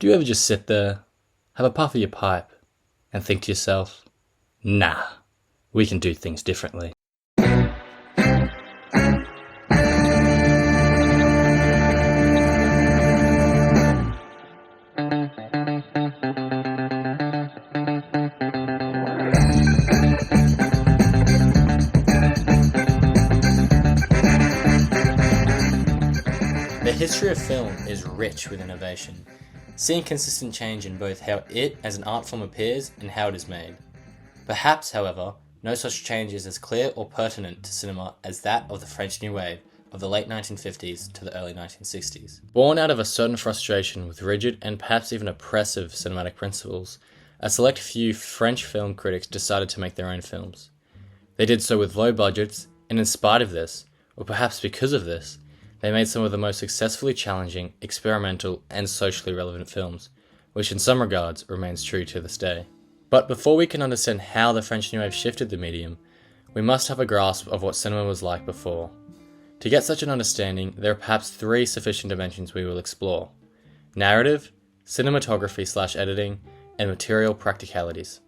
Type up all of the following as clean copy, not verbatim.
Do you ever just sit there, have a puff of your pipe, and think to yourself, nah, we can do things differently? The history of film is rich with innovation, seeing consistent change in both how it as an art form appears and how it is made. Perhaps, however, no such change is as clear or pertinent to cinema as that of the French New Wave of the late 1950s to the early 1960s. Born out of a certain frustration with rigid and perhaps even oppressive cinematic principles, a select few French film critics decided to make their own films. They did so with low budgets, and in spite of this, or perhaps because of this, they made some of the most successfully challenging, experimental, and socially relevant films, which in some regards remains true to this day. But before we can understand how the French New Wave shifted the medium, we must have a grasp of what cinema was like before. To get such an understanding, there are perhaps three sufficient dimensions we will explore: narrative, cinematography/editing, and material practicalities.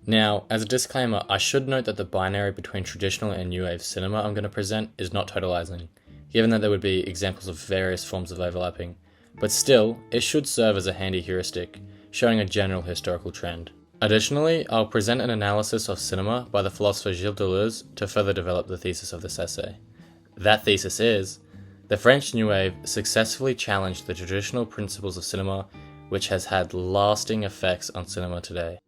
Now, as a disclaimer, I should note that the binary between traditional and New Wave cinema I'm going to present is not totalizing, given that there would be examples of various forms of overlapping, but still, it should serve as a handy heuristic, showing a general historical trend. Additionally, I'll present an analysis of cinema by the philosopher Gilles Deleuze to further develop the thesis of this essay. That thesis is, the French New Wave successfully challenged the traditional principles of cinema, which has had lasting effects on cinema today.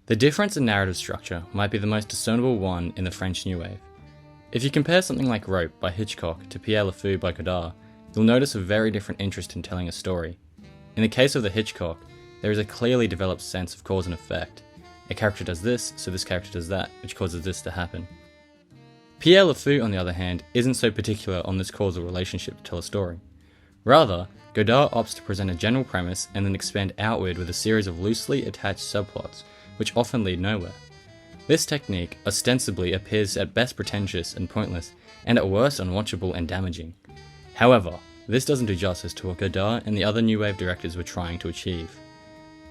The difference in narrative structure might be the most discernible one in the French New Wave. If you compare something like Rope by Hitchcock to Pierre le Fou by Godard, you'll notice a very different interest in telling a story. In the case of the Hitchcock, there is a clearly developed sense of cause and effect. A character does this, so this character does that, which causes this to happen. Pierre le Fou, on the other hand, isn't so particular on this causal relationship to tell a story. Rather, Godard opts to present a general premise and then expand outward with a series of loosely attached subplots, which often lead nowhere. This technique ostensibly appears at best pretentious and pointless, and at worst unwatchable and damaging. However, this doesn't do justice to what Godard and the other New Wave directors were trying to achieve.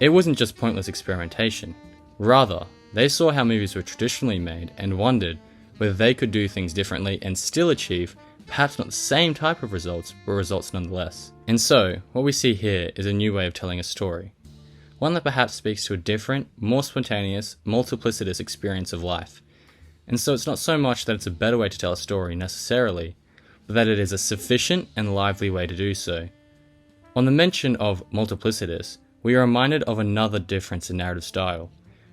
It wasn't just pointless experimentation. Rather, they saw how movies were traditionally made and wondered whether they could do things differently and still achieve perhaps not the same type of results, but results nonetheless. And so, what we see here is a new way of telling a story. One that perhaps speaks to a different, more spontaneous, multiplicitous experience of life. And so it's not so much that it's a better way to tell a story necessarily, but that it is a sufficient and lively way to do so. On the mention of multiplicitous, we are reminded of another difference in narrative style,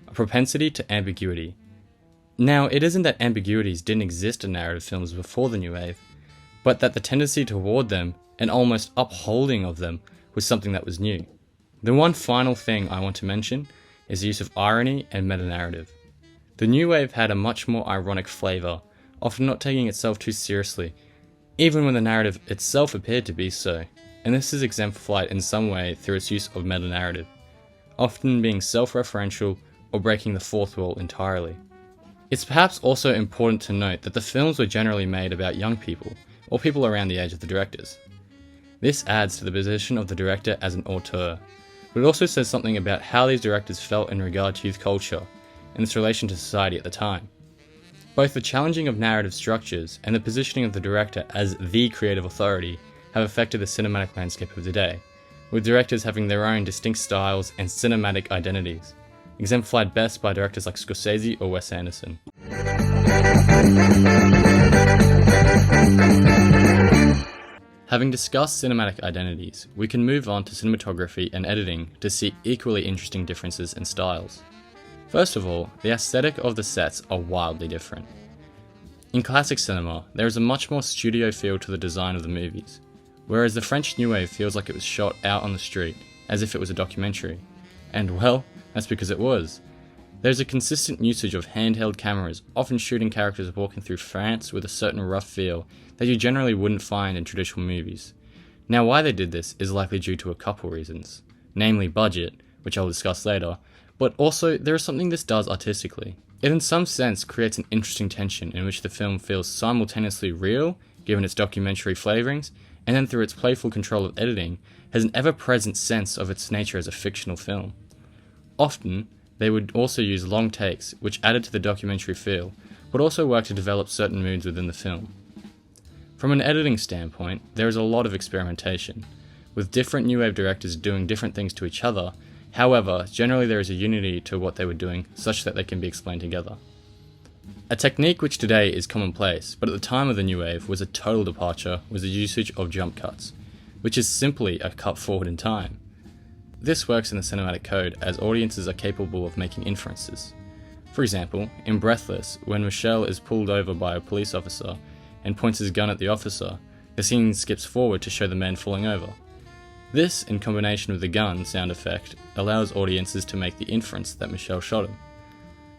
a propensity to ambiguity. Now, it isn't that ambiguities didn't exist in narrative films before the New Wave, but that the tendency toward them, and almost upholding of them, was something that was new. The one final thing I want to mention is the use of irony and meta-narrative. The New Wave had a much more ironic flavour, often not taking itself too seriously, even when the narrative itself appeared to be so, and this is exemplified in some way through its use of meta-narrative, often being self-referential or breaking the fourth wall entirely. It's perhaps also important to note that the films were generally made about young people, or people around the age of the directors. This adds to the position of the director as an auteur, but it also says something about how these directors felt in regard to youth culture and its relation to society at the time. Both the challenging of narrative structures and the positioning of the director as the creative authority have affected the cinematic landscape of today, with directors having their own distinct styles and cinematic identities, exemplified best by directors like Scorsese or Wes Anderson. Having discussed cinematic identities, we can move on to cinematography and editing to see equally interesting differences in styles. First of all, the aesthetic of the sets are wildly different. In classic cinema, there is a much more studio feel to the design of the movies, whereas the French New Wave feels like it was shot out on the street, as if it was a documentary. And well, that's because it was. There's a consistent usage of handheld cameras, often shooting characters walking through France with a certain rough feel that you generally wouldn't find in traditional movies. Now, why they did this is likely due to a couple reasons, namely budget, which I'll discuss later, but also there is something this does artistically. It in some sense creates an interesting tension in which the film feels simultaneously real given its documentary flavourings, and then through its playful control of editing, has an ever-present sense of its nature as a fictional film. Often, they would also use long takes, which added to the documentary feel, but also worked to develop certain moods within the film. From an editing standpoint, there is a lot of experimentation, with different New Wave directors doing different things to each other. However, generally there is a unity to what they were doing, such that they can be explained together. A technique which today is commonplace, but at the time of the New Wave was a total departure, was the usage of jump cuts, which is simply a cut forward in time. This works in the cinematic code as audiences are capable of making inferences. For example, in Breathless, when Michelle is pulled over by a police officer and points his gun at the officer, the scene skips forward to show the man falling over. This, in combination with the gun sound effect, allows audiences to make the inference that Michelle shot him.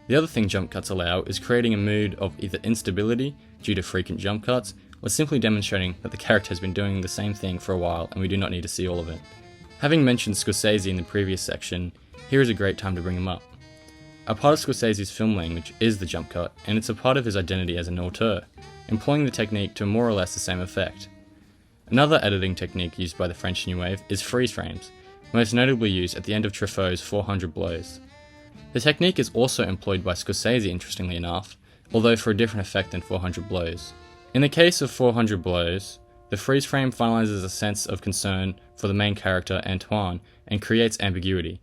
The other thing jump cuts allow is creating a mood of either instability due to frequent jump cuts, or simply demonstrating that the character has been doing the same thing for a while and we do not need to see all of it. Having mentioned Scorsese in the previous section, here is a great time to bring him up. A part of Scorsese's film language is the jump cut, and it's a part of his identity as an auteur, employing the technique to more or less the same effect. Another editing technique used by the French New Wave is freeze frames, most notably used at the end of Truffaut's 400 Blows. The technique is also employed by Scorsese, interestingly enough, although for a different effect than 400 Blows. In the case of 400 Blows, the freeze frame finalizes a sense of concern for the main character Antoine and creates ambiguity.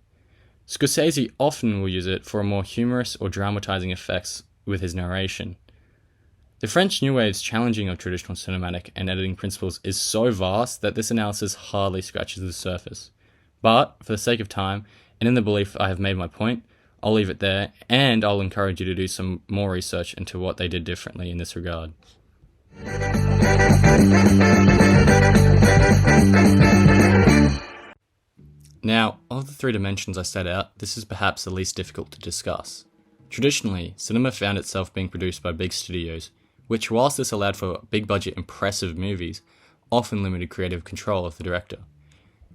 Scorsese often will use it for a more humorous or dramatizing effects with his narration. The French New Wave's challenging of traditional cinematic and editing principles is so vast that this analysis hardly scratches the surface. But, for the sake of time, and in the belief I have made my point, I'll leave it there, and I'll encourage you to do some more research into what they did differently in this regard. Now, of the three dimensions I set out, this is perhaps the least difficult to discuss. Traditionally, cinema found itself being produced by big studios, which, whilst this allowed for big-budget, impressive movies, often limited creative control of the director.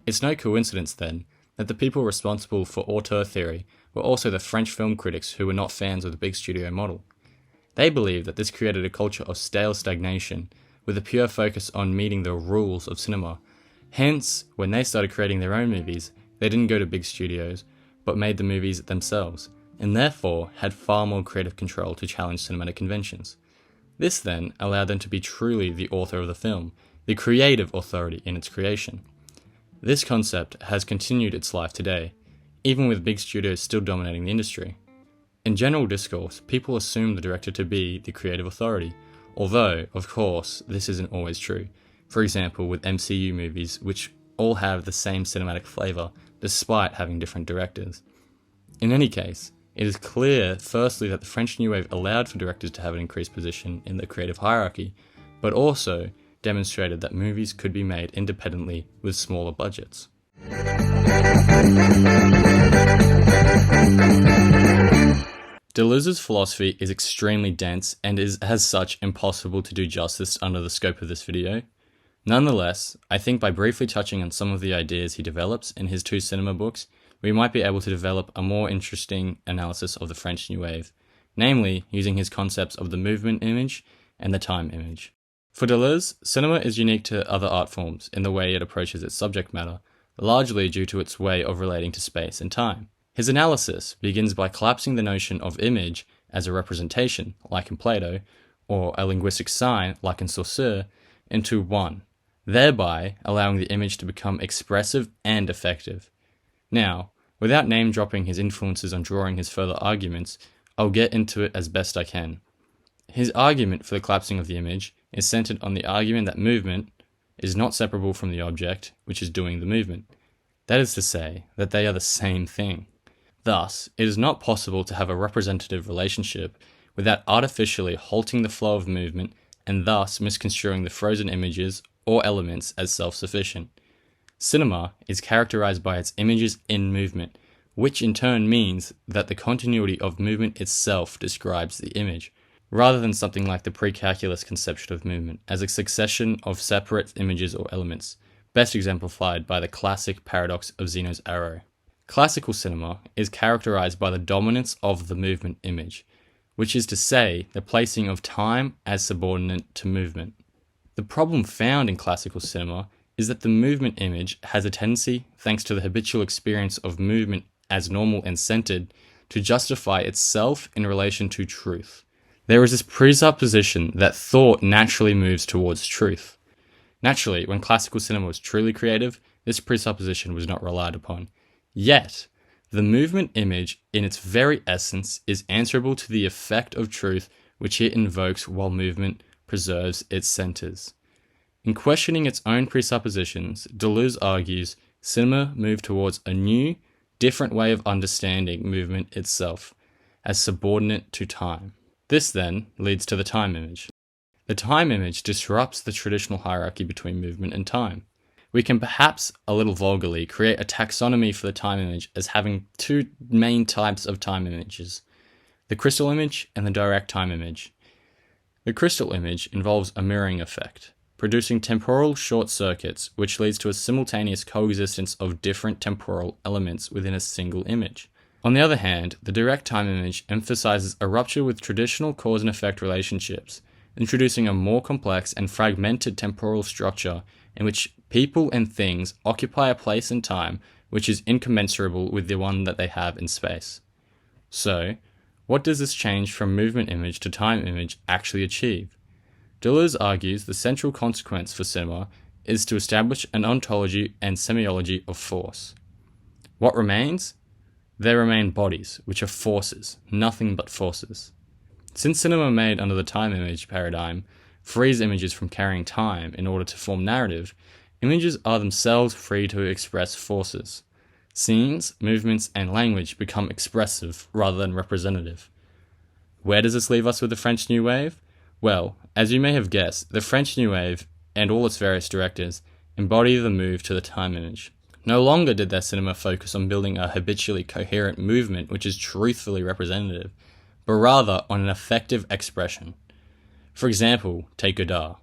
It's no coincidence, then, that the people responsible for auteur theory were also the French film critics who were not fans of the big studio model. They believed that this created a culture of stale stagnation, with a pure focus on meeting the rules of cinema. Hence, when they started creating their own movies, they didn't go to big studios, but made the movies themselves, and therefore had far more creative control to challenge cinematic conventions. This then allowed them to be truly the author of the film, the creative authority in its creation. This concept has continued its life today, even with big studios still dominating the industry. In general discourse, people assume the director to be the creative authority, although, of course, this isn't always true. For example, with MCU movies, which all have the same cinematic flavour, despite having different directors. In any case, it is clear, firstly, that the French New Wave allowed for directors to have an increased position in the creative hierarchy, but also demonstrated that movies could be made independently with smaller budgets. Deleuze's philosophy is extremely dense and is, as such, impossible to do justice under the scope of this video. Nonetheless, I think by briefly touching on some of the ideas he develops in his two cinema books, we might be able to develop a more interesting analysis of the French New Wave, namely using his concepts of the movement image and the time image. For Deleuze, cinema is unique to other art forms in the way it approaches its subject matter, largely due to its way of relating to space and time. His analysis begins by collapsing the notion of image as a representation, like in Plato, or a linguistic sign, like in Saussure, into one, thereby allowing the image to become expressive and effective. Now, without name-dropping his influences on drawing his further arguments, I'll get into it as best I can. His argument for the collapsing of the image is centered on the argument that movement is not separable from the object, which is doing the movement. That is to say, that they are the same thing. Thus, it is not possible to have a representative relationship without artificially halting the flow of movement and thus misconstruing the frozen images or elements as self-sufficient. Cinema is characterized by its images in movement, which in turn means that the continuity of movement itself describes the image, rather than something like the pre-calculus conception of movement as a succession of separate images or elements, best exemplified by the classic paradox of Zeno's arrow. Classical cinema is characterized by the dominance of the movement image, which is to say, the placing of time as subordinate to movement. The problem found in classical cinema is that the movement image has a tendency, thanks to the habitual experience of movement as normal and centered, to justify itself in relation to truth. There is this presupposition that thought naturally moves towards truth. Naturally, when classical cinema was truly creative, this presupposition was not relied upon. Yet, the movement image, in its very essence, is answerable to the effect of truth which it invokes while movement preserves its centers. In questioning its own presuppositions, Deleuze argues cinema moved towards a new, different way of understanding movement itself, as subordinate to time. This then leads to the time image. The time image disrupts the traditional hierarchy between movement and time. We can perhaps, a little vulgarly, create a taxonomy for the time image as having two main types of time images: the crystal image and the direct time image. The crystal image involves a mirroring effect, producing temporal short circuits, which leads to a simultaneous coexistence of different temporal elements within a single image. On the other hand, the direct time image emphasizes a rupture with traditional cause and effect relationships, introducing a more complex and fragmented temporal structure in which people and things occupy a place in time which is incommensurable with the one that they have in space. So, what does this change from movement image to time image actually achieve? Deleuze argues the central consequence for cinema is to establish an ontology and semiology of force. What remains? There remain bodies, which are forces, nothing but forces. Since cinema made under the time image paradigm frees images from carrying time in order to form narrative, images are themselves free to express forces. Scenes, movements, and language become expressive rather than representative. Where does this leave us with the French New Wave? Well, as you may have guessed, the French New Wave, and all its various directors, embody the move to the time image. No longer did their cinema focus on building a habitually coherent movement which is truthfully representative, but rather on an effective expression. For example, take Godard.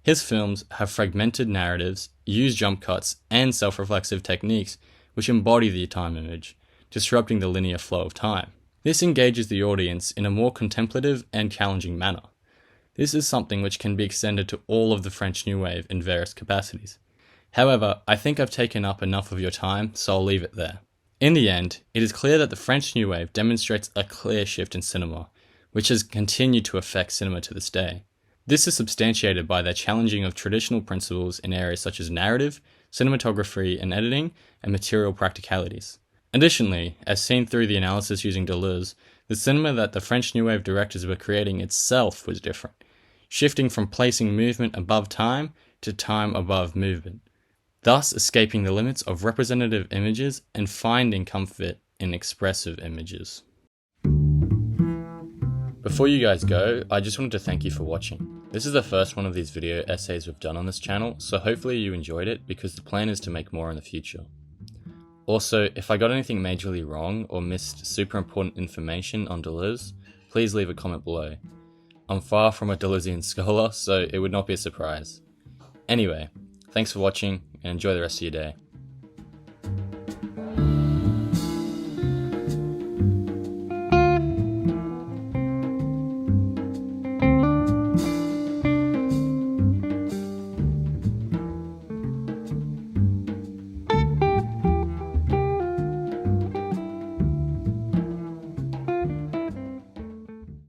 His films have fragmented narratives, use jump cuts, and self-reflexive techniques which embody the time image, disrupting the linear flow of time. This engages the audience in a more contemplative and challenging manner. This is something which can be extended to all of the French New Wave in various capacities. However, I think I've taken up enough of your time, so I'll leave it there. In the end, it is clear that the French New Wave demonstrates a clear shift in cinema, which has continued to affect cinema to this day. This is substantiated by their challenging of traditional principles in areas such as narrative, cinematography and editing, and material practicalities. Additionally, as seen through the analysis using Deleuze, the cinema that the French New Wave directors were creating itself was different, shifting from placing movement above time to time above movement, thus escaping the limits of representative images and finding comfort in expressive images. Before you guys go, I just wanted to thank you for watching. This is the first one of these video essays we've done on this channel, so hopefully you enjoyed it because the plan is to make more in the future. Also, if I got anything majorly wrong or missed super important information on Deleuze, please leave a comment below. I'm far from a Deleuzean scholar, so it would not be a surprise. Anyway, thanks for watching and enjoy the rest of your day.